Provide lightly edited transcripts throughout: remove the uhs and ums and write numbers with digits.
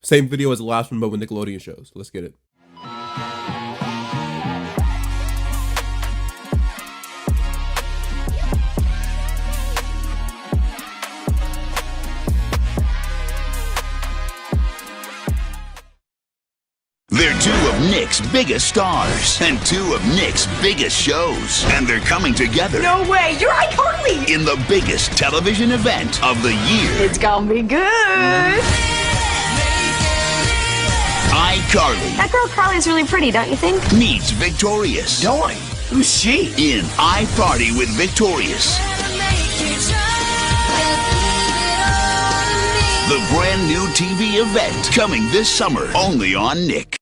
Same video as the last one, but with Nickelodeon shows. Let's get it. They're two of Nick's biggest stars and two of Nick's biggest shows. And they're coming together. No way, you're iParty! In the biggest television event of the year. It's gonna be good. iCarly. That girl Carly's really pretty, don't you think? Meets Victorious. Joy. Who's she? In iParty with Victorious. The brand new TV event coming this summer only on Nick.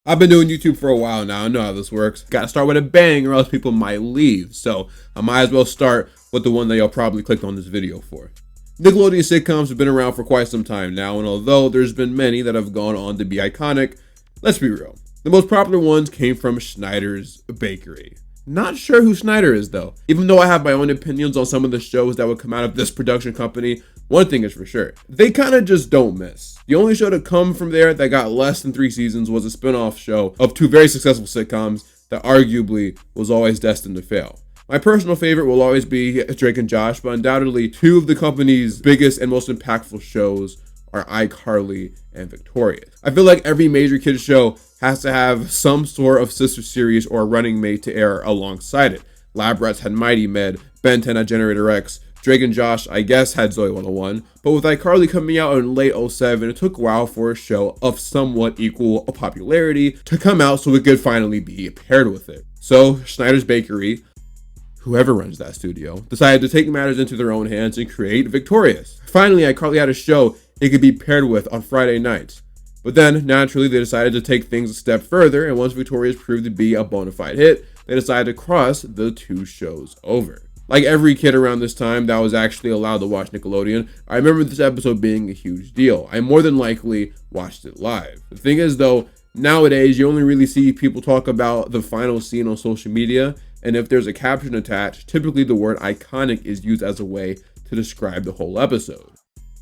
I've been doing YouTube for a while now. I know how this works. Gotta start with a bang or else people might leave. So I might as well start with the one that y'all probably clicked on this video for. Nickelodeon sitcoms have been around for quite some time now, and although there's been many that have gone on to be iconic, let's be real. The most popular ones came from Schneider's Bakery. Not sure who Schneider is though. Even though I have my own opinions on some of the shows that would come out of this production company, one thing is for sure, they kind of just don't miss. The only show to come from there that got less than 3 seasons was a spin-off show of 2 very successful sitcoms that arguably was always destined to fail. My personal favorite will always be Drake and Josh, but undoubtedly 2 of the company's biggest and most impactful shows are iCarly and Victorious. I feel like every major kids show has to have some sort of sister series or running mate to air alongside it. Lab Rats had Mighty Med, Ben 10 had Generator X, Drake and Josh, I guess, had Zoe 101, but with iCarly coming out in late 07, it took a while for a show of somewhat equal popularity to come out so it could finally be paired with it. So Schneider's Bakery, whoever runs that studio, decided to take matters into their own hands and create Victorious. Finally, iCarly had a show it could be paired with on Friday nights. But then, naturally, they decided to take things a step further, and once Victorious proved to be a bona fide hit, they decided to cross the 2 shows over. Like every kid around this time that was actually allowed to watch Nickelodeon, I remember this episode being a huge deal. I more than likely watched it live. The thing is though, nowadays you only really see people talk about the final scene on social media, and if there's a caption attached, typically the word iconic is used as a way to describe the whole episode.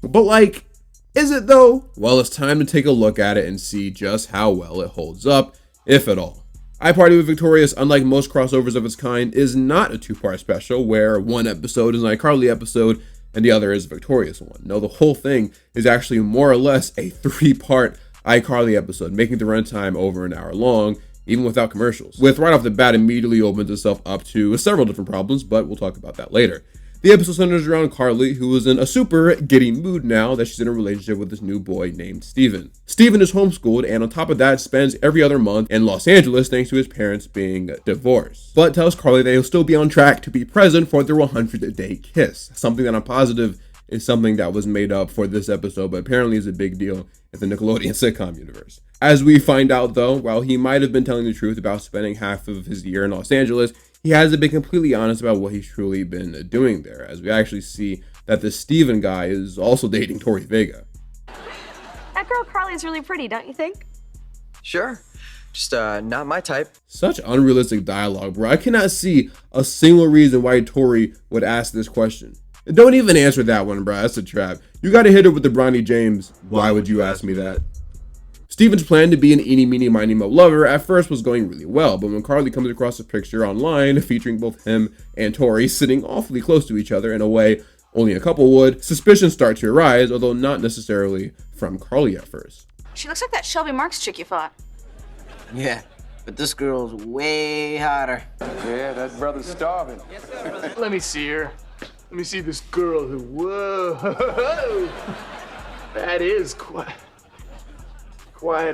But like, is it though? Well, it's time to take a look at it and see just how well it holds up, if at all. iParty with Victorious, unlike most crossovers of its kind, is not a 2-part special where one episode is an iCarly episode and the other is a Victorious one. No, the whole thing is actually more or less a 3-part iCarly episode, making the runtime over an hour long, even without commercials. With right off the bat immediately opens itself up to several different problems, but we'll talk about that later. The episode centers around Carly, who is in a super giddy mood now that she's in a relationship with this new boy named Steven. Steven is homeschooled and on top of that spends every other month in Los Angeles thanks to his parents being divorced. But tells Carly that he'll still be on track to be present for their 100-day kiss. Something that I'm positive is something that was made up for this episode, but apparently is a big deal in the Nickelodeon sitcom universe. As we find out though, while he might have been telling the truth about spending half of his year in Los Angeles, he hasn't been completely honest about what he's truly been doing there, as we actually see that the Steven guy is also dating Tori Vega. That girl Carly's really pretty, don't you think? Sure. Just not my type. Such unrealistic dialogue, bro. I cannot see a single reason why Tori would ask this question. And don't even answer that one, bro. That's a trap. You gotta hit her with the Bronny James, why would you ask me that? Steven's plan to be an eeny, meeny, miny, mo lover at first was going really well, but when Carly comes across a picture online featuring both him and Tori sitting awfully close to each other in a way only a couple would, suspicions start to arise, although not necessarily from Carly at first. She looks like that Shelby Marks chick you fought. Yeah, but this girl's way hotter. Yeah, that brother's starving. Let me see her. Let me see this girl who, whoa, that is quite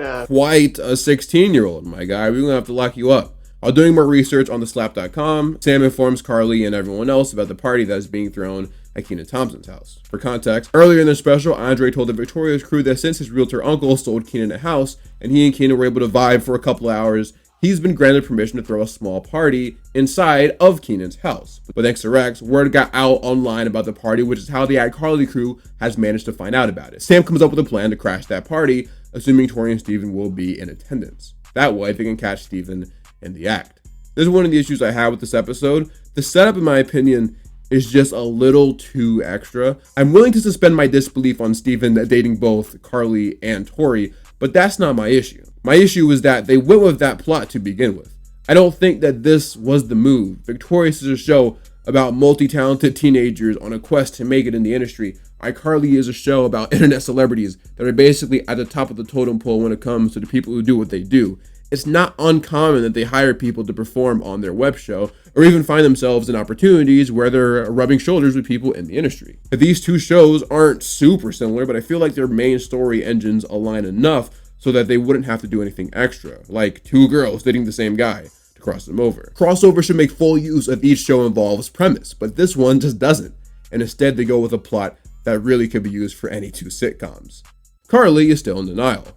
a 16-year-old, my guy. We're gonna have to lock you up. While doing more research on theslap.com, Sam informs Carly and everyone else about the party that is being thrown at Kenan Thompson's house. For context, earlier in their special, Andre told the Victorious crew that since his realtor uncle sold Kenan a house and he and Kenan were able to vibe for a couple hours, he's been granted permission to throw a small party inside of Kenan's house. But thanks to Rex, word got out online about the party, which is how the iCarly crew has managed to find out about it. Sam comes up with a plan to crash that party, assuming Tori and Steven will be in attendance. That way, they can catch Steven in the act. This is one of the issues I have with this episode. The setup, in my opinion, is just a little too extra. I'm willing to suspend my disbelief on Steven dating both Carly and Tori, but that's not my issue. My issue is that they went with that plot to begin with. I don't think that this was the move. Victorious is a show about multi-talented teenagers on a quest to make it in the industry. iCarly is a show about internet celebrities that are basically at the top of the totem pole when it comes to the people who do what they do. It's not uncommon that they hire people to perform on their web show or even find themselves in opportunities where they're rubbing shoulders with people in the industry. These two shows aren't super similar, but I feel like their main story engines align enough so that they wouldn't have to do anything extra, like two girls dating the same guy to cross them over. Crossover should make full use of each show involves premise, but this one just doesn't, and instead they go with a plot that really could be used for any two sitcoms. Carly is still in denial.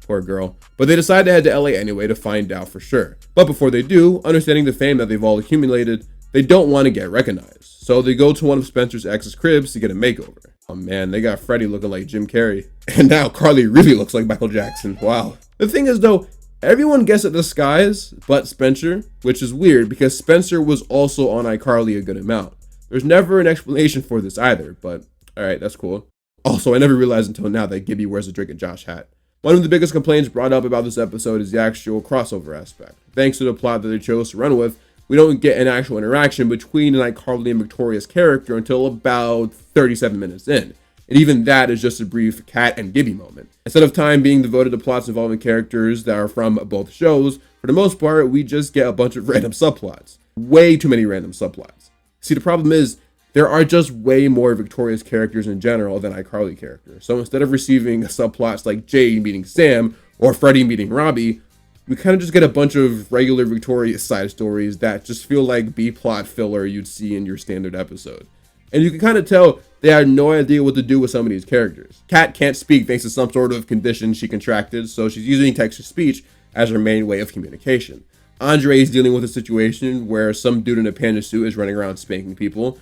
Poor girl. But they decide to head to LA anyway to find out for sure. But before they do, understanding the fame that they've all accumulated, they don't want to get recognized. So they go to one of Spencer's ex's cribs to get a makeover. Oh man, they got Freddie looking like Jim Carrey. And now Carly really looks like Michael Jackson. Wow. The thing is though, everyone gets a disguise but Spencer, which is weird because Spencer was also on iCarly a good amount. There's never an explanation for this either, but alright, that's cool. Also, I never realized until now that Gibby wears a Drake and Josh hat. One of the biggest complaints brought up about this episode is the actual crossover aspect. Thanks to the plot that they chose to run with, we don't get an actual interaction between an iCarly and Victoria's character until about 37 minutes in. And even that is just a brief Kat and Gibby moment. Instead of time being devoted to plots involving characters that are from both shows, for the most part, we just get a bunch of random subplots. Way too many random subplots. See, the problem is, there are just way more Victoria's characters in general than iCarly characters. So instead of receiving subplots like Jay meeting Sam or Freddie meeting Robbie, we kind of just get a bunch of regular Victoria's side stories that just feel like B-plot filler you'd see in your standard episode. And you can kind of tell they had no idea what to do with some of these characters. Kat can't speak thanks to some sort of condition she contracted, so she's using text-to-speech as her main way of communication. Andre is dealing with a situation where some dude in a panda suit is running around spanking people.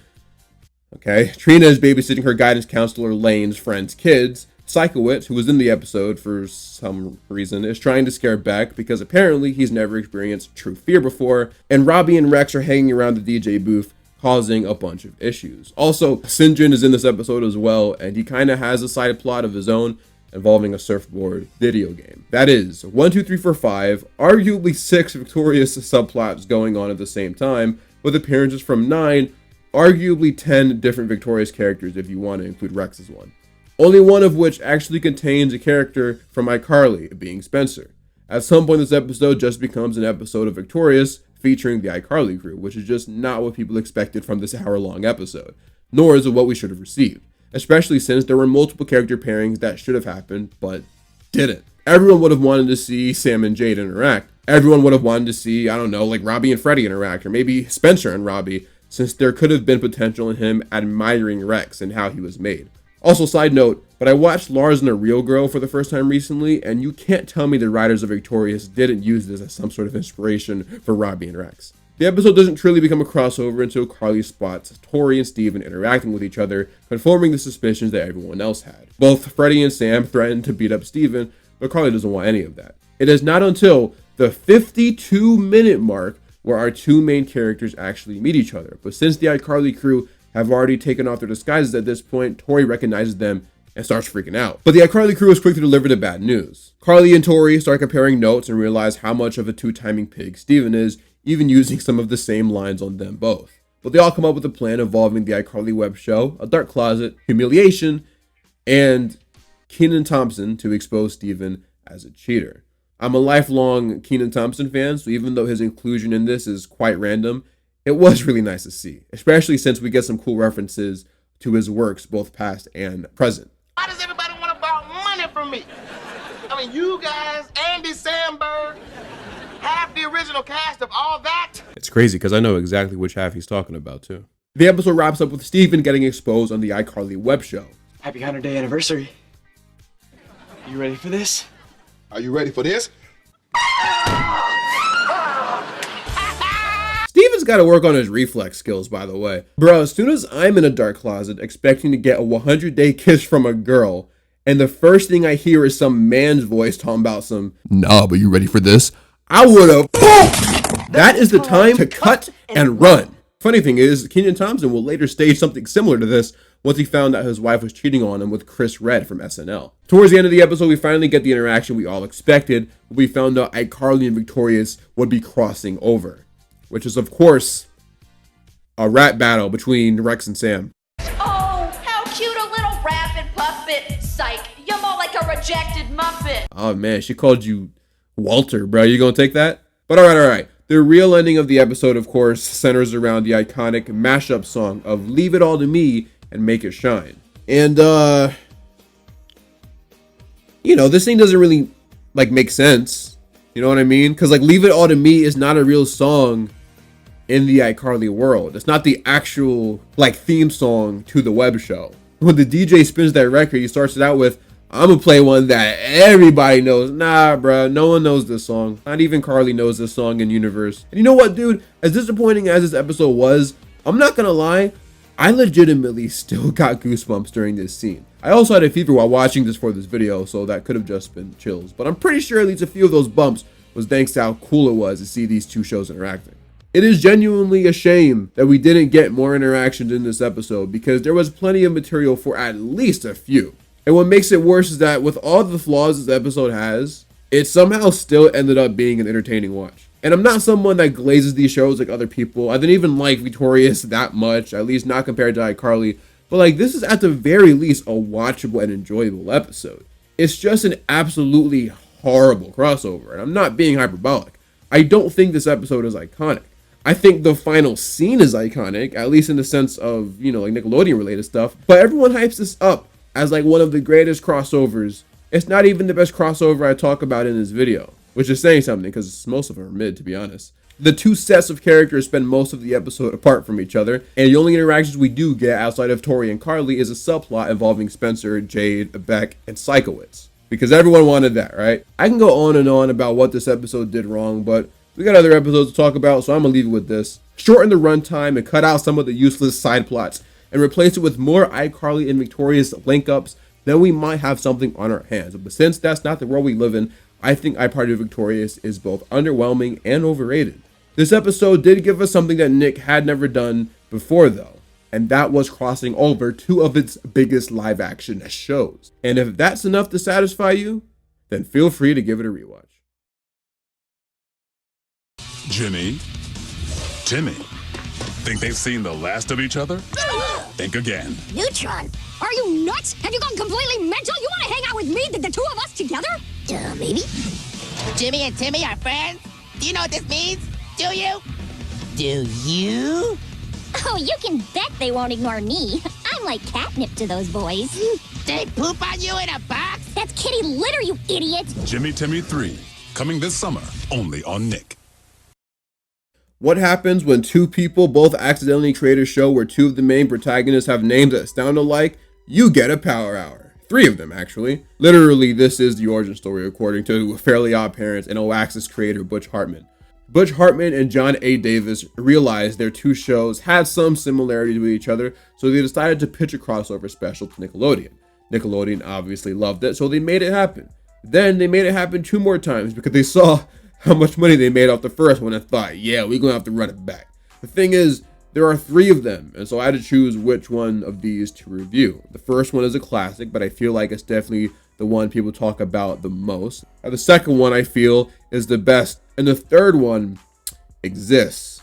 Okay, Trina is babysitting her guidance counselor Lane's friend's kids. Psychowitz, who was in the episode for some reason, is trying to scare Beck because apparently he's never experienced true fear before. And Robbie and Rex are hanging around the DJ booth, causing a bunch of issues. Also, Sinjin is in this episode as well, and he kind of has a side plot of his own involving a surfboard video game. That is 1, 2, 3, 4, 5, arguably 6 Victorious subplots going on at the same time, with appearances from 9, arguably 10 different Victorious characters if you want to include Rex's one. Only one of which actually contains a character from iCarly, being Spencer. At some point this episode just becomes an episode of Victorious featuring the iCarly crew, which is just not what people expected from this hour-long episode, nor is it what we should have received, especially since there were multiple character pairings that should have happened, but didn't. Everyone would have wanted to see Sam and Jade interact. Everyone would have wanted to see, I don't know, like Robbie and Freddie interact, or maybe Spencer and Robbie, since there could have been potential in him admiring Rex and how he was made. Also, side note, but I watched Lars and the Real Girl for the first time recently, and you can't tell me the writers of Victorious didn't use this as some sort of inspiration for Robbie and Rex. The episode doesn't truly become a crossover until Carly spots Tori and Steven interacting with each other, confirming the suspicions that everyone else had. Both Freddie and Sam threaten to beat up Steven, but Carly doesn't want any of that. It is not until the 52-minute mark where our two main characters actually meet each other, but since the iCarly crew have already taken off their disguises at this point, Tori recognizes them and starts freaking out. But the iCarly crew is quick to deliver the bad news. Carly and Tori start comparing notes and realize how much of a two-timing pig Steven is, even using some of the same lines on them both. But they all come up with a plan involving the iCarly web show, a dark closet, humiliation, and Kenan Thompson to expose Steven as a cheater. I'm a lifelong Kenan Thompson fan, so even though his inclusion in this is quite random, it was really nice to see, especially since we get some cool references to his works, both past and present. Why does everybody want to borrow money from me? I mean, you guys, Andy Samberg, half the original cast of all that. It's crazy because I know exactly which half he's talking about too. The episode wraps up with Steven getting exposed on the iCarly web show. Happy 100-day anniversary. You ready for this? Are you ready for this? Steven's got to work on his reflex skills, by the way. Bro, as soon as I'm in a dark closet expecting to get a 100-day kiss from a girl, and the first thing I hear is some man's voice talking about some, nah, but you ready for this? I would have, boom! That is the time to cut and run. Funny thing is, Kenan Thompson will later stage something similar to this once he found out his wife was cheating on him with Chris Redd from SNL. Towards the end of the episode, we finally get the interaction we all expected. We found out iCarly and Victorious would be crossing over, which is, of course, a rap battle between Rex and Sam. Oh, how cute a little rapping puppet. Psych, you're more like a rejected Muppet. Oh man, she called you Walter, bro. You gonna take that? But all right. The real ending of the episode, of course, centers around the iconic mashup song of Leave It All to Me and Make It Shine. And, this thing doesn't really, make sense. You know what I mean? Because, Leave It All to Me is not a real song in the iCarly world. It's not the actual, theme song to the web show. When the DJ spins that record, he starts it out with, I'm gonna play one that everybody knows. Nah, bruh, no one knows this song. Not even Carly knows this song in universe. And you know what, dude? As disappointing as this episode was, I'm not gonna lie, I legitimately still got goosebumps during this scene. I also had a fever while watching this for this video, so that could have just been chills. But I'm pretty sure at least a few of those bumps was thanks to how cool it was to see these two shows interacting. It is genuinely a shame that we didn't get more interactions in this episode because there was plenty of material for at least a few. And what makes it worse is that with all the flaws this episode has, it somehow still ended up being an entertaining watch. And I'm not someone that glazes these shows like other people. I didn't even like Victorious that much, at least not compared to iCarly. But this is at the very least a watchable and enjoyable episode. It's just an absolutely horrible crossover. And I'm not being hyperbolic. I don't think this episode is iconic. I think the final scene is iconic, at least in the sense of, Nickelodeon related stuff. But everyone hypes this up as one of the greatest crossovers. It's not even the best crossover I talk about in this video, which is saying something because most of them are mid, to be honest. The two sets of characters spend most of the episode apart from each other, and the only interactions we do get outside of Tori and Carly is a subplot involving Spencer, Jade, Beck, and Psychowitz. Because everyone wanted that, right? I can go on and on about what this episode did wrong, but we got other episodes to talk about, so I'm gonna leave it with this. Shorten the runtime and cut out some of the useless side plots and replace it with more iCarly and Victorious link-ups, then we might have something on our hands. But since that's not the world we live in, I think iParty Victorious is both underwhelming and overrated. This episode did give us something that Nick had never done before though, and that was crossing over two of its biggest live action shows. And if that's enough to satisfy you, then feel free to give it a rewatch. Jimmy, Timmy, think they've seen the last of each other? Think again. Neutron, are you nuts? Have you gone completely mental? You want to hang out with me, the two of us together? Maybe. Jimmy and Timmy are friends? Do you know what this means? Do you? Do you? Oh, you can bet they won't ignore me. I'm like catnip to those boys. They poop on you in a box? That's kitty litter, you idiot. Jimmy Timmy 3, coming this summer, only on Nick. What happens when two people both accidentally create a show where two of the main protagonists have names that sound alike? You get a power hour. 3 of them, actually. Literally, this is the origin story according to Fairly Odd Parents and Oax's creator Butch Hartman. Butch Hartman and John A. Davis realized their two shows had some similarities with each other, so they decided to pitch a crossover special to Nickelodeon. Nickelodeon obviously loved it, so they made it happen. Then they made it happen 2 more times because they saw how much money they made off the first one and thought, yeah, we're gonna have to run it back. The thing is, there are 3 of them, and so I had to choose which one of these to review. The first one is a classic, but I feel like it's definitely the one people talk about the most. And the second one I feel is the best, and the third one exists.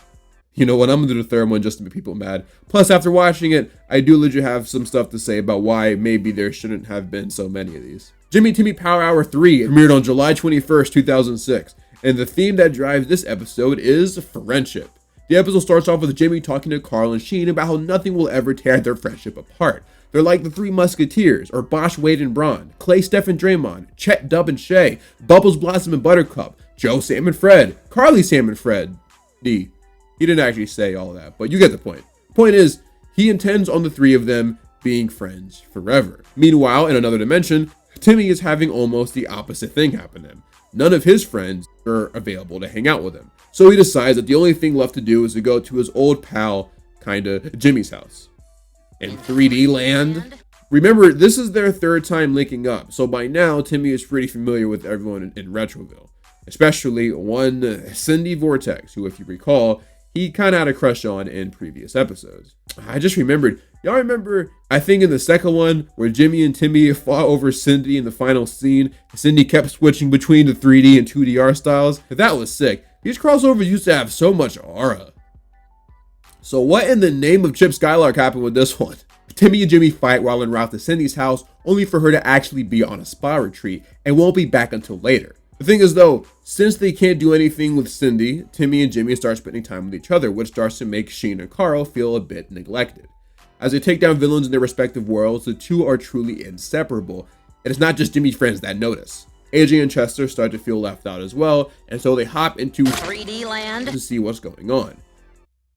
You know what, I'm gonna do the third one just to make people mad. Plus, after watching it, I do legit have some stuff to say about why maybe there shouldn't have been so many of these. Jimmy Timmy Power Hour 3 premiered on July 21st, 2006. And the theme that drives this episode is friendship. The episode starts off with Jimmy talking to Carl and Sheen about how nothing will ever tear their friendship apart. They're like the 3 Musketeers, or Bosch, Wade, and Braun, Clay, Steph, and Draymond, Chet, Dub, and Shay, Bubbles, Blossom, and Buttercup, Joe, Sam, and Fred, Carly, Sam, and Fred. D. He didn't actually say all that, but you get the point. The point is, he intends on the 3 of them being friends forever. Meanwhile, in another dimension, Timmy is having almost the opposite thing happen to him. None of his friends are available to hang out with him. So he decides that the only thing left to do is to go to his old pal, Jimmy's house. In 3D land? Remember, this is their 3rd time linking up, so by now, Timmy is pretty familiar with everyone in Retroville. Especially one Cindy Vortex, who, if you recall, he kind of had a crush on in previous episodes. I just remembered, y'all remember, I think in the second one where Jimmy and Timmy fought over Cindy in the final scene, Cindy kept switching between the 3D and 2D art styles? That was sick. These crossovers used to have so much aura. So what in the name of Chip Skylark happened with this one? Timmy and Jimmy fight while en route to Cindy's house, only for her to actually be on a spa retreat and won't be back until later. The thing is though, since they can't do anything with Cindy, Timmy and Jimmy start spending time with each other, which starts to make Sheen and Carl feel a bit neglected. As they take down villains in their respective worlds, the two are truly inseparable, and it's not just Jimmy's friends that notice. AJ and Chester start to feel left out as well, and so they hop into 3D land to see what's going on.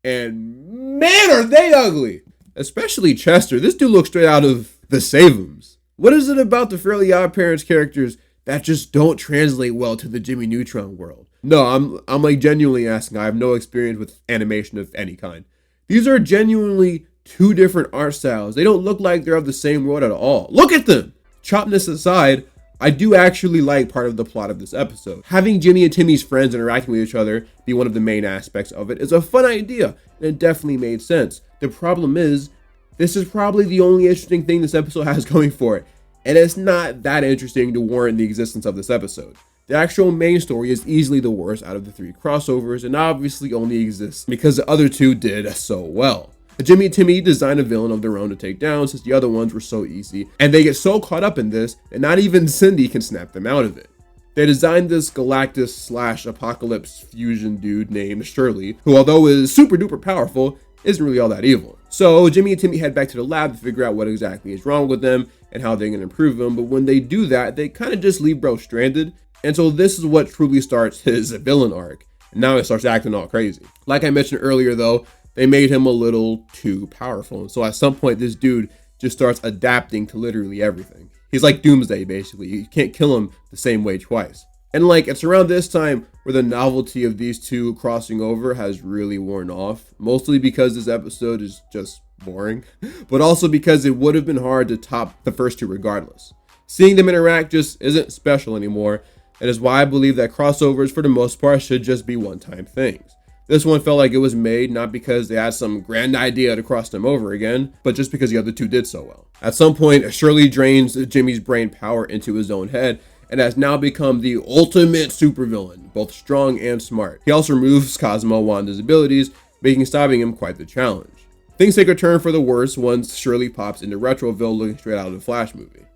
And man, are they ugly! Especially Chester. This dude looks straight out of The Save-Ems. What is it about the Fairly Odd Parents characters that just don't translate well to the Jimmy Neutron world? No, I'm like genuinely asking. I have no experience with animation of any kind. These are genuinely two different art styles. They don't look like they're of the same world at all. Look at them! Chopness aside, I do actually like part of the plot of this episode. Having Jimmy and Timmy's friends interacting with each other be one of the main aspects of it is a fun idea, and it definitely made sense. The problem is, this is probably the only interesting thing this episode has going for it, and it's not that interesting to warrant the existence of this episode. The actual main story is easily the worst out of the three crossovers, and obviously only exists because the other two did so well. Jimmy and Timmy design a villain of their own to take down since the other ones were so easy, and they get so caught up in this that not even Cindy can snap them out of it. They designed this Galactus/Apocalypse fusion dude named Shirley, who although is super duper powerful, isn't really all that evil. So Jimmy and Timmy head back to the lab to figure out what exactly is wrong with them and how they can improve them, but when they do that, they kind of just leave bro stranded, and so this is what truly starts his villain arc, and now he starts acting all crazy. Like I mentioned earlier though, they made him a little too powerful, and so at some point this dude just starts adapting to literally everything. He's like Doomsday basically. You can't kill him the same way twice. And like it's around this time where the novelty of these two crossing over has really worn off, mostly because this episode is just boring, but also because it would have been hard to top the first two regardless. Seeing them interact just isn't special anymore, and is why I believe that crossovers for the most part should just be one-time things. This one felt like it was made not because they had some grand idea to cross them over again, but just because the other two did so well. At some point, Shirley drains Jimmy's brain power into his own head and has now become the ultimate supervillain, both strong and smart. He also removes Cosmo Wanda's abilities, making stopping him quite the challenge. Things take a turn for the worse once Shirley pops into Retroville looking straight out of the Flash movie.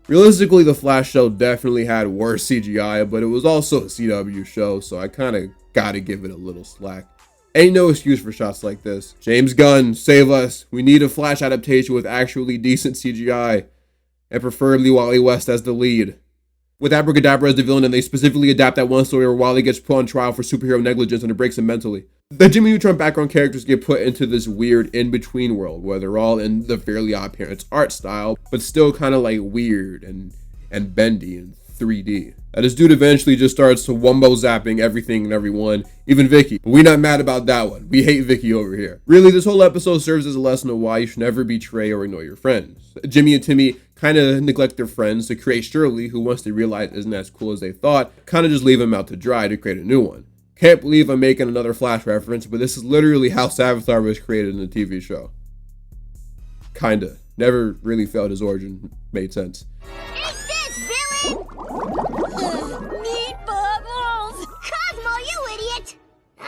Realistically, the Flash show definitely had worse CGI, but it was also a CW show, so I kind of gotta give it a little slack. Ain't no excuse for shots like this. James Gunn, save us. We need a Flash adaptation with actually decent CGI, and preferably Wally West as the lead. With Abracadabra as the villain, and they specifically adapt that one story where Wally gets put on trial for superhero negligence and it breaks him mentally. The Jimmy Neutron background characters get put into this weird in-between world where they're all in the Fairly Odd Parents art style, but still kind of like weird and bendy and 3D. This dude eventually just starts wumbo zapping everything and everyone, even Vicky. But we not mad about that one. We hate Vicky over here. Really, this whole episode serves as a lesson of why you should never betray or ignore your friends. Jimmy and Timmy kind of neglect their friends to create Shirley, who once they realize isn't as cool as they thought, kind of just leave him out to dry to create a new one. Can't believe I'm making another Flash reference, but this is literally how Savitar was created in the TV show. Kinda. Never really felt his origin made sense.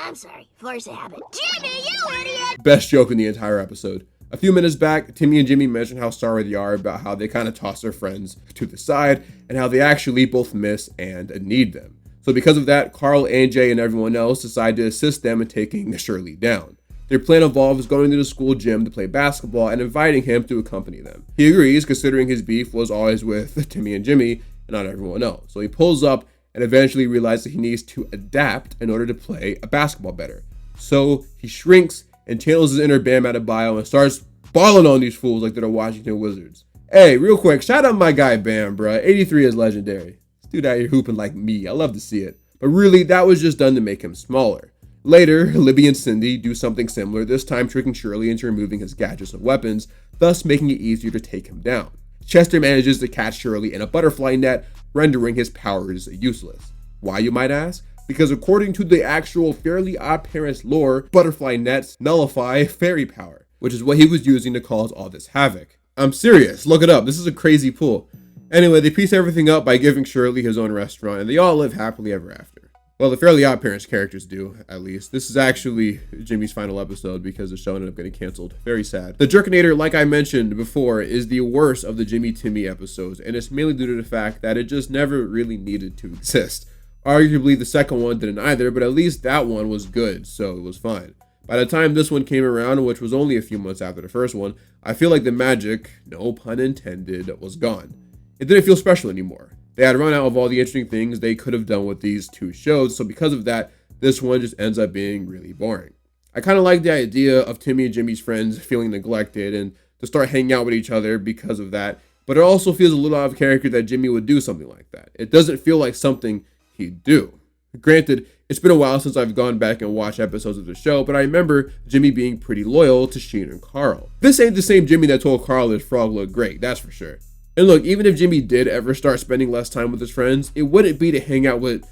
I'm sorry, force of habit. Jimmy, you idiot! Best joke in the entire episode. A few minutes back, Timmy and Jimmy mentioned how sorry they are about how they kind of toss their friends to the side and how they actually both miss and need them. So because of that, Carl, AJ, and everyone else decide to assist them in taking Shirley down. Their plan involves going to the school gym to play basketball and inviting him to accompany them. He agrees, considering his beef was always with Timmy and Jimmy and not everyone else. So he pulls up and eventually realizes that he needs to adapt in order to play a basketball better. So he shrinks and channels his inner Bam Adebayo and starts balling on these fools like they're the Washington Wizards. Hey, real quick, shout out my guy Bam, bruh. 83 is legendary. This dude out here hooping like me. I love to see it. But really, that was just done to make him smaller. Later, Libby and Cindy do something similar, this time tricking Shirley into removing his gadgets and weapons, thus making it easier to take him down. Chester manages to catch Shirley in a butterfly net, rendering his powers useless. Why, you might ask? because according to the actual Fairly Odd Parents lore, butterfly nets nullify fairy power, which is what he was using to cause all this havoc. I'm serious, look it up, this is a crazy pull. Anyway, they piece everything up by giving Shirley his own restaurant, and they all live happily ever after. Well, the Fairly Odd Parents characters do, at least. This is actually Jimmy's final episode because the show ended up getting canceled. Very sad. The Jerkinator, like I mentioned before, is the worst of the Jimmy Timmy episodes, and it's mainly due to the fact that it just never really needed to exist. Arguably, the second one didn't either, but at least that one was good, so it was fine. By the time this one came around, which was only a few months after the first one, I feel like the magic, no pun intended, was gone. It didn't feel special anymore. They had run out of all the interesting things they could have done with these two shows, so because of that, this one just ends up being really boring. I kind of like the idea of Timmy and Jimmy's friends feeling neglected and to start hanging out with each other because of that, but it also feels a little out of character that Jimmy would do something like that. It doesn't feel like something he'd do. Granted, it's been a while since I've gone back and watched episodes of the show, but I remember Jimmy being pretty loyal to Sheen and Carl. This ain't the same Jimmy that told Carl his frog looked great, that's for sure. And look, even if Jimmy did ever start spending less time with his friends, it wouldn't be to hang out with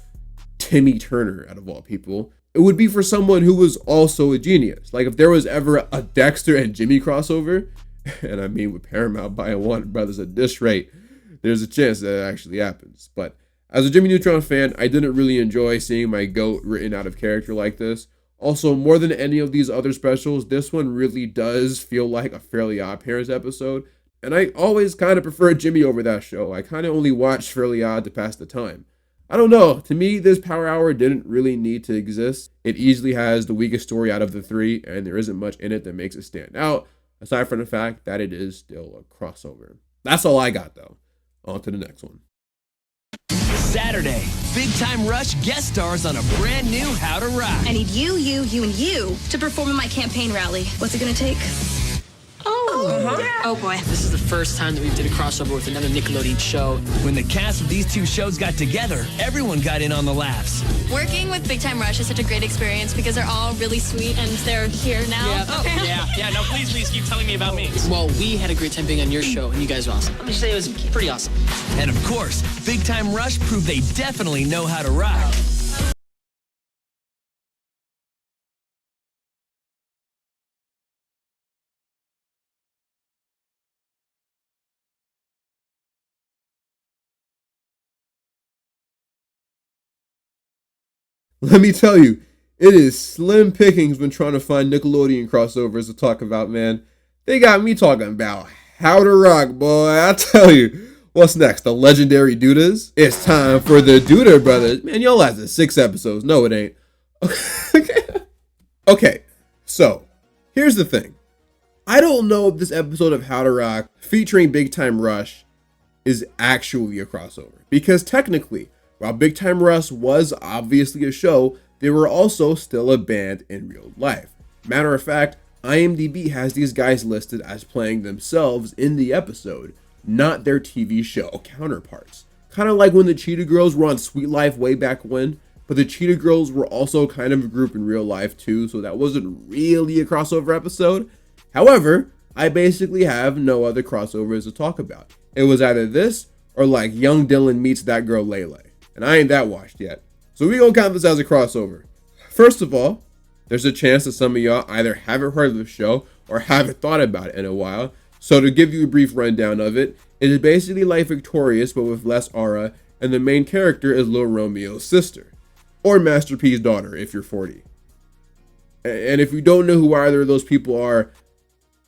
Timmy Turner, out of all people. It would be for someone who was also a genius. Like if there was ever a Dexter and Jimmy crossover, and I mean with Paramount buying Warner Brothers at this rate, there's a chance that it actually happens. But as a Jimmy Neutron fan, I didn't really enjoy seeing my GOAT written out of character like this. Also, more than any of these other specials, this one really does feel like a Fairly Odd Parents episode. And I always kind of preferred Jimmy over that show. I kind of only watched Fairly Odd to pass the time. I don't know, to me this Power Hour didn't really need to exist. It easily has the weakest story out of the three, and there isn't much in it that makes it stand out, aside from the fact that it is still a crossover. That's all I got though. On to the next one. Saturday, Big Time Rush guest stars on a brand new How to Rock. I need you, and you to perform in my campaign rally. What's it gonna take? Oh boy. This is the first time that we did a crossover with another Nickelodeon show. When the cast of these two shows got together, everyone got in on the laughs. Working with Big Time Rush is such a great experience because they're all really sweet and they're here now. Yeah. No, please keep telling me about me. Well, we had a great time being on your show, and you guys were awesome. Let me say it was pretty awesome. And of course, Big Time Rush proved they definitely know how to rock. Let me tell you, it is slim pickings when trying to find Nickelodeon crossovers to talk about, man. They got me talking about How to Rock, boy. I tell you. What's next? The legendary Dudas? It's time for the Duda Brothers. Man, y'all lasted 6 episodes. No, it ain't. Okay, so here's the thing. I don't know if this episode of How to Rock featuring Big Time Rush is actually a crossover. Because technically, while Big Time Rush was obviously a show, they were also still a band in real life. Matter of fact, IMDb has these guys listed as playing themselves in the episode, not their TV show counterparts. Kind of like when the Cheetah Girls were on Sweet Life way back when, but the Cheetah Girls were also kind of a group in real life too, so that wasn't really a crossover episode. However, I basically have no other crossovers to talk about. It was either this or like Young Dylan meets that girl Lele. And I ain't that washed yet. So we gonna count this as a crossover. First of all, there's a chance that some of y'all either haven't heard of the show or haven't thought about it in a while. So to give you a brief rundown of it, it is basically like Victorious but with less aura, and the main character is Lil Romeo's sister. Or Master P's daughter if you're 40. And if you don't know who either of those people are,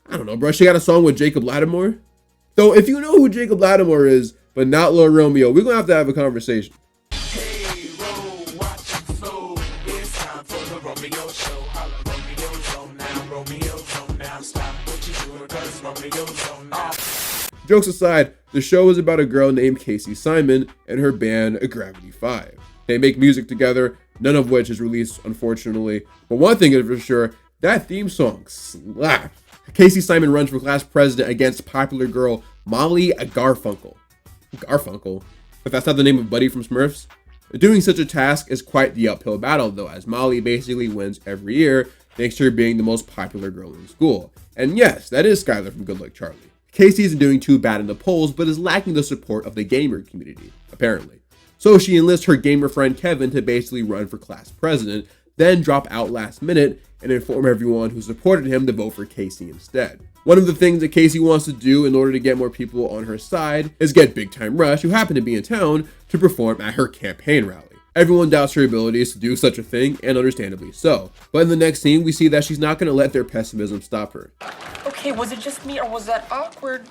I don't know, bro, she got a song with Jacob Lattimore? Though if you know who Jacob Lattimore is, but not Lil Romeo, we're gonna have a conversation. Jokes aside, the show is about a girl named Casey Simon and her band Gravity 5. They make music together, none of which is released unfortunately, but one thing is for sure, that theme song slaps. Casey Simon runs for class president against popular girl Molly Garfunkel. Garfunkel? But that's not the name of Buddy from Smurfs? Doing such a task is quite the uphill battle though, as Molly basically wins every year thanks to her being the most popular girl in school. And yes, that is Skylar from Good Luck Charlie. Casey isn't doing too bad in the polls, but is lacking the support of the gamer community, apparently. So she enlists her gamer friend Kevin to basically run for class president, then drop out last minute and inform everyone who supported him to vote for Casey instead. One of the things that Casey wants to do in order to get more people on her side is get Big Time Rush, who happened to be in town, to perform at her campaign rally. Everyone doubts her abilities to do such a thing, and understandably so. But in the next scene, we see that she's not going to let their pessimism stop her. Okay, was it just me or was that awkward?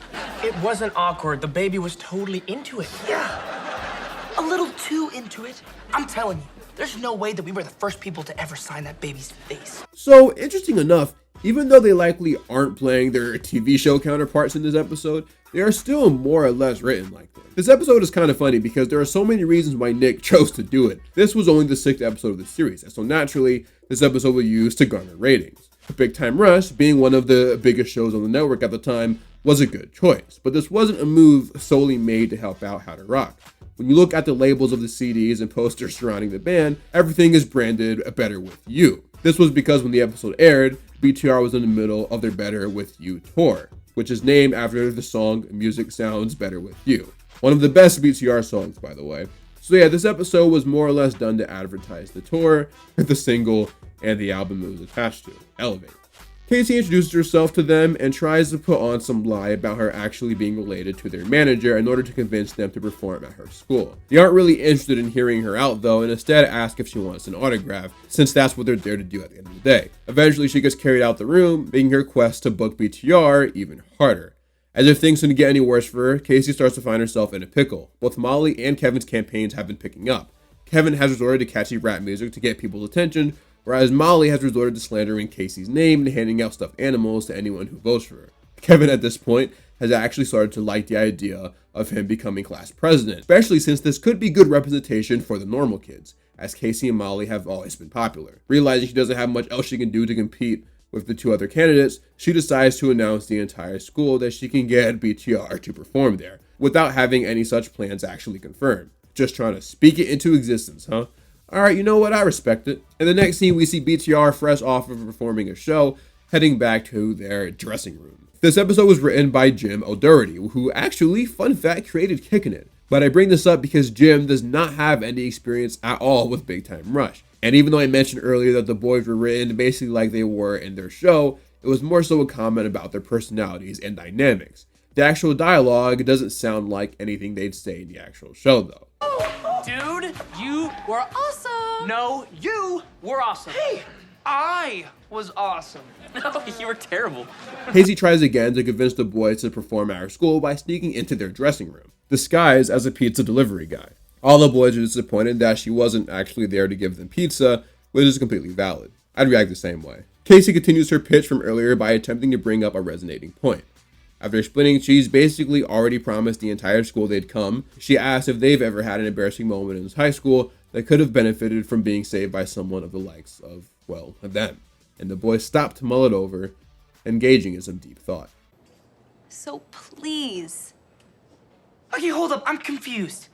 It wasn't awkward. The baby was totally into it. Yeah, a little too into it. I'm telling you, there's no way that we were the first people to ever sign that baby's face. So, interesting enough, even though they likely aren't playing their TV show counterparts in this episode, they are still more or less written like them. This episode is kind of funny because there are so many reasons why Nick chose to do it. This was only the 6th episode of the series, and so naturally, this episode was used to garner ratings. Big Time Rush, being one of the biggest shows on the network at the time, was a good choice, but this wasn't a move solely made to help out How to Rock. When you look at the labels of the CDs and posters surrounding the band, everything is branded Better With You. This was because when the episode aired, BTR was in the middle of their Better With You tour, which is named after the song Music Sounds Better With You. One of the best BTR songs, by the way. So yeah, this episode was more or less done to advertise the tour, the single, and the album it was attached to, Elevate. Casey introduces herself to them and tries to put on some lie about her actually being related to their manager in order to convince them to perform at her school. They aren't really interested in hearing her out though, and instead ask if she wants an autograph, since that's what they're there to do at the end of the day. Eventually she gets carried out the room, making her quest to book BTR even harder. As if things couldn't get any worse for her, Casey starts to find herself in a pickle. Both Molly and Kevin's campaigns have been picking up. Kevin has resorted to catchy rap music to get people's attention, whereas Molly has resorted to slandering Casey's name and handing out stuffed animals to anyone who votes for her. Kevin at this point has actually started to like the idea of him becoming class president, especially since this could be good representation for the normal kids, as Casey and Molly have always been popular. Realizing she doesn't have much else she can do to compete with the 2 other candidates, she decides to announce the entire school that she can get BTR to perform there, without having any such plans actually confirmed. Just trying to speak it into existence, huh? Alright, you know what, I respect it. In the next scene, we see BTR fresh off of performing a show, heading back to their dressing room. This episode was written by Jim O'Doherty, who actually, fun fact, created Kickin' It. But I bring this up because Jim does not have any experience at all with Big Time Rush. And even though I mentioned earlier that the boys were written basically like they were in their show, it was more so a comment about their personalities and dynamics. The actual dialogue doesn't sound like anything they'd say in the actual show though. Dude, you were awesome. No, you were awesome. Hey, I was awesome. No, you were terrible. Casey tries again to convince the boys to perform at her school by sneaking into their dressing room, disguised as a pizza delivery guy. All the boys are disappointed that she wasn't actually there to give them pizza, which is completely valid. I'd react the same way. Casey continues her pitch from earlier by attempting to bring up a resonating point. After explaining she's basically already promised the entire school they'd come, she asks if they've ever had an embarrassing moment in high school that could have benefited from being saved by someone of the likes of, well, them. And the boys stop to mull it over, engaging in some deep thought. So please. Okay, hold up, I'm confused.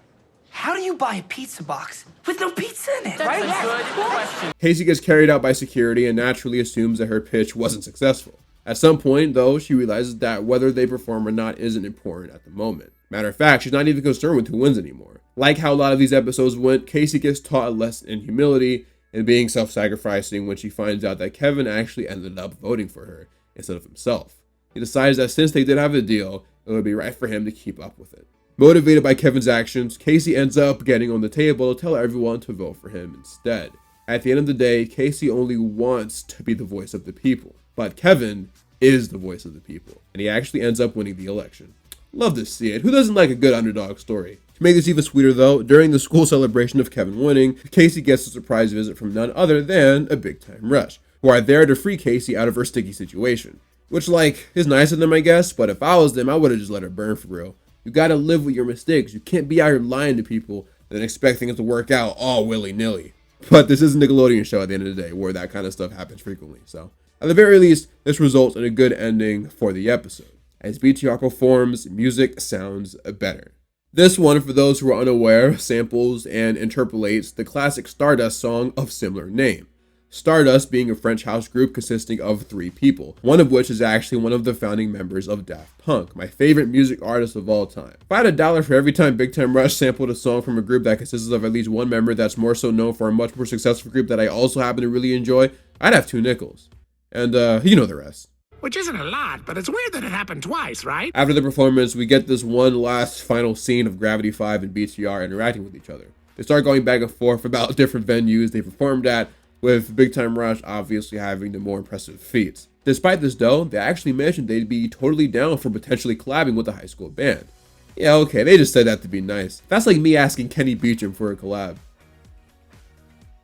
How do you buy a pizza box with no pizza in it, That's a good question. Casey gets carried out by security and naturally assumes that her pitch wasn't successful. At some point, though, she realizes that whether they perform or not isn't important at the moment. Matter of fact, she's not even concerned with who wins anymore. Like how a lot of these episodes went, Casey gets taught a lesson in humility and being self-sacrificing when she finds out that Kevin actually ended up voting for her instead of himself. He decides that since they did have a deal, it would be right for him to keep up with it. Motivated by Kevin's actions, Casey ends up getting on the table to tell everyone to vote for him instead. At the end of the day, Casey only wants to be the voice of the people, but Kevin is the voice of the people, and he actually ends up winning the election. Love to see it. Who doesn't like a good underdog story? To make this even sweeter though, during the school celebration of Kevin winning, Casey gets a surprise visit from none other than a Big Time Rush, who are there to free Casey out of her sticky situation. Which, is nice of them, I guess, but if I was them, I would have just let her burn for real. You gotta live with your mistakes. You can't be out here lying to people and then expect things to work out all willy-nilly. But this is a Nickelodeon show at the end of the day where that kind of stuff happens frequently. So, at the very least, this results in a good ending for the episode. As BTR performs, music sounds better. This one, for those who are unaware, samples and interpolates the classic Stardust song of similar name. Stardust being a French house group consisting of 3 people, one of which is actually one of the founding members of Daft Punk, my favorite music artist of all time. If I had $1 for every time Big Time Rush sampled a song from a group that consists of at least one member that's more so known for a much more successful group that I also happen to really enjoy, I'd have 2 nickels. And you know the rest. Which isn't a lot, but it's weird that it happened twice, right? After the performance, we get this one last final scene of Gravity 5 and BTR interacting with each other. They start going back and forth about different venues they performed at, with Big Time Rush obviously having the more impressive feats. Despite this though, they actually mentioned they'd be totally down for potentially collabing with a high school band. Yeah, okay, they just said that to be nice. That's like me asking Kenny Beecham for a collab.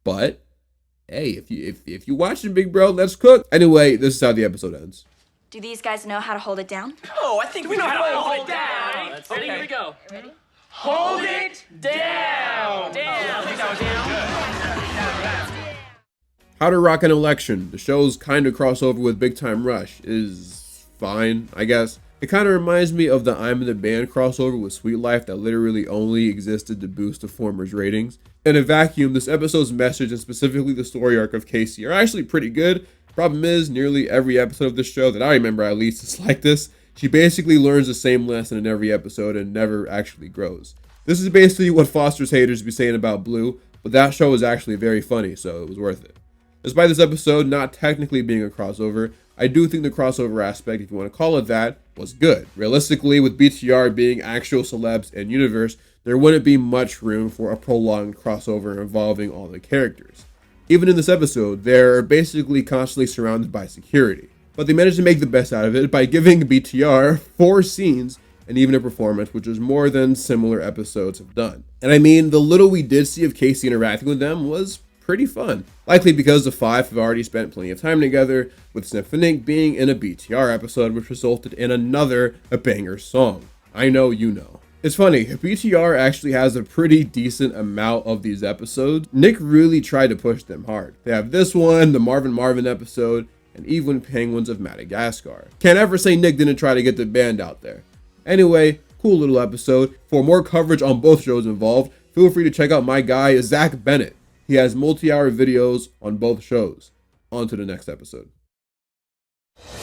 But, hey, if you watching, big bro, let's cook. Anyway, this is how the episode ends. Do these guys know how to hold it down? Oh, I think we know how to hold it down. Okay, here we go. Ready? Hold it down. How to Rock an Election, the show's kind of crossover with Big Time Rush, is fine, I guess. It kind of reminds me of the I'm in the Band crossover with Sweet Life that literally only existed to boost the former's ratings. In a vacuum, this episode's message and specifically the story arc of Casey are actually pretty good. Problem is, nearly every episode of the show that I remember at least is like this. She basically learns the same lesson in every episode and never actually grows. This is basically what Foster's haters be saying about Blue, but that show is actually very funny, so it was worth it. Despite this episode not technically being a crossover, I do think the crossover aspect, if you want to call it that, was good. Realistically, with BTR being actual celebs in universe, there wouldn't be much room for a prolonged crossover involving all the characters. Even in this episode, they're basically constantly surrounded by security. But they managed to make the best out of it by giving BTR 4 scenes and even a performance, which is more than similar episodes have done. And I mean, the little we did see of Casey interacting with them was pretty fun. Likely because the 5 have already spent plenty of time together, with Symphonic being in a BTR episode, which resulted in another banger song. I know you know. It's funny, BTR actually has a pretty decent amount of these episodes. Nick really tried to push them hard. They have this one, the Marvin episode, and even Penguins of Madagascar. Can't ever say Nick didn't try to get the band out there. Anyway, cool little episode. For more coverage on both shows involved, feel free to check out my guy, Zach Bennett. He has multi-hour videos on both shows. On to the next episode.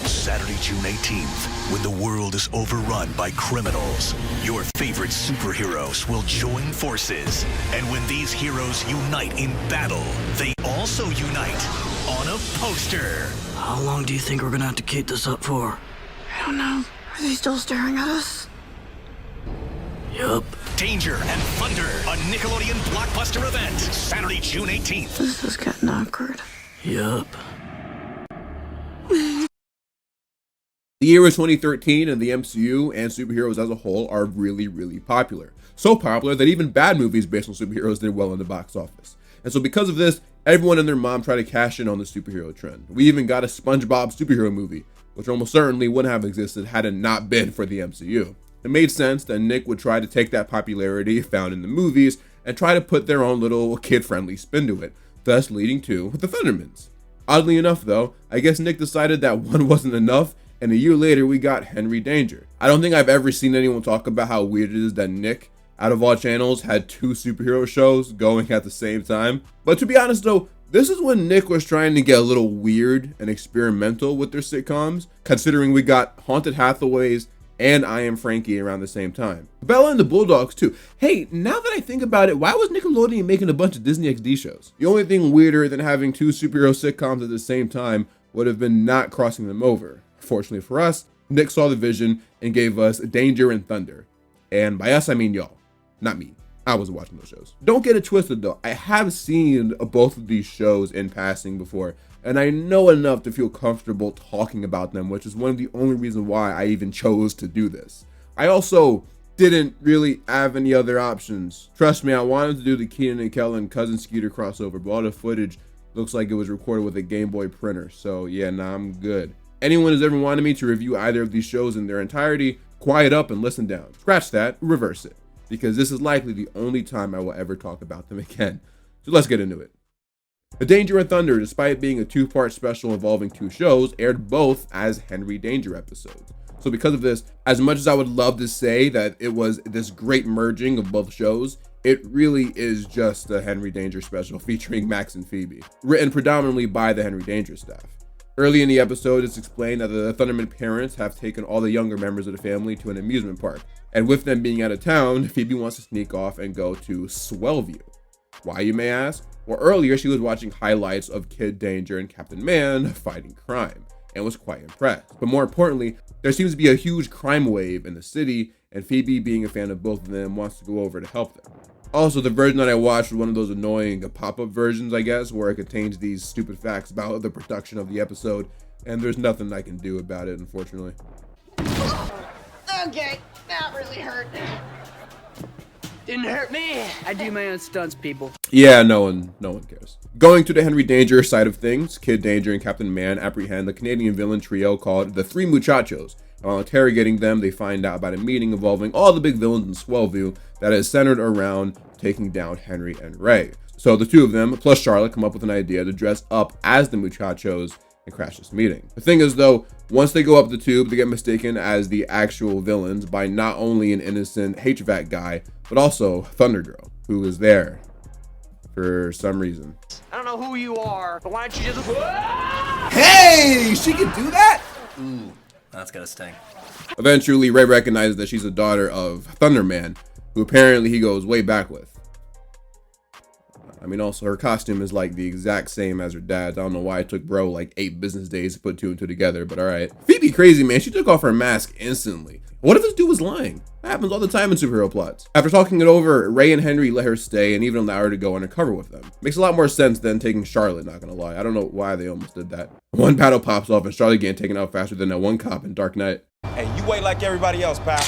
Saturday, June 18th, when the world is overrun by criminals, your favorite superheroes will join forces. And when these heroes unite in battle, they also unite on a poster. How long do you think we're gonna have to keep this up for? I don't know. Are they still staring at us? Yup. Danger and Thunder, a Nickelodeon blockbuster event. Saturday, June 18th. This is getting awkward. Yup. The year is 2013 and the MCU and superheroes as a whole are really, really popular. So popular that even bad movies based on superheroes did well in the box office. And so because of this, everyone and their mom tried to cash in on the superhero trend. We even got a SpongeBob superhero movie, which almost certainly wouldn't have existed had it not been for the MCU. It made sense that Nick would try to take that popularity found in the movies and try to put their own little kid-friendly spin to it, thus leading to the Thundermans. Oddly enough though, I guess Nick decided that one wasn't enough, and a year later we got Henry Danger. I don't think I've ever seen anyone talk about how weird it is that Nick, out of all channels, had 2 superhero shows going at the same time. But to be honest though, this is when Nick was trying to get a little weird and experimental with their sitcoms, considering we got Haunted Hathaways and I Am Frankie around the same time. Bella and the Bulldogs too. Hey, now that I think about it, why was Nickelodeon making a bunch of Disney XD shows? The only thing weirder than having 2 superhero sitcoms at the same time would have been not crossing them over. Fortunately for us, Nick saw the vision and gave us Danger and Thunder. And by us, I mean y'all, not me. I wasn't watching those shows. Don't get it twisted though. I have seen both of these shows in passing before, and I know enough to feel comfortable talking about them, which is one of the only reasons why I even chose to do this. I also didn't really have any other options. Trust me, I wanted to do the Keenan and Kel and Cousin Skeeter crossover, but all the footage looks like it was recorded with a Game Boy printer, so yeah, nah, I'm good. Anyone who's ever wanted me to review either of these shows in their entirety, quiet up and listen down. Scratch that, reverse it, because this is likely the only time I will ever talk about them again. So let's get into it. The Danger and Thunder, despite being a 2-part special involving 2 shows, aired both as Henry Danger episodes. So because of this, as much as I would love to say that it was this great merging of both shows, it really is just a Henry Danger special featuring Max and Phoebe, written predominantly by the Henry Danger staff. Early in the episode, it's explained that the Thunderman parents have taken all the younger members of the family to an amusement park, and with them being out of town, Phoebe wants to sneak off and go to Swellview. Why, you may ask? Well, earlier she was watching highlights of Kid Danger and Captain Man fighting crime, and was quite impressed. But more importantly, there seems to be a huge crime wave in the city, and Phoebe, being a fan of both of them, wants to go over to help them. Also, the version that I watched was one of those annoying pop-up versions, I guess, where it contains these stupid facts about the production of the episode, and there's nothing I can do about it, unfortunately. Okay, that really hurt. Didn't hurt me. I do my own stunts, people. Yeah, no one cares. Going to the Henry Danger side of things, Kid Danger and Captain Man apprehend the Canadian villain trio called the Three Muchachos. And while interrogating them, they find out about a meeting involving all the big villains in Swellview that is centered around taking down Henry and Ray. So the two of them, plus Charlotte, come up with an idea to dress up as the Muchachos and crash this meeting. The thing is though, once they go up the tube, they get mistaken as the actual villains by not only an innocent HVAC guy, but also Thunder Girl, who is there for some reason. I don't know who you are, but why don't you just... Hey, she can do that? Ooh, that's gotta sting. Eventually, Ray recognizes that she's a daughter of Thunderman, who apparently he goes way back with. I mean, also her costume is like the exact same as her dad's. I don't know why it took bro like 8 business days to put 2 and 2 together, but all right. Phoebe crazy, man. She took off her mask instantly. What if this dude was lying? That happens all the time in superhero plots. After talking it over, Ray and Henry let her stay and even allow her to go undercover with them. Makes a lot more sense than taking Charlotte, not gonna lie. I don't know why they almost did that. One battle pops off and Charlotte getting taken out faster than that one cop in Dark Knight. Hey, you wait like everybody else, pal.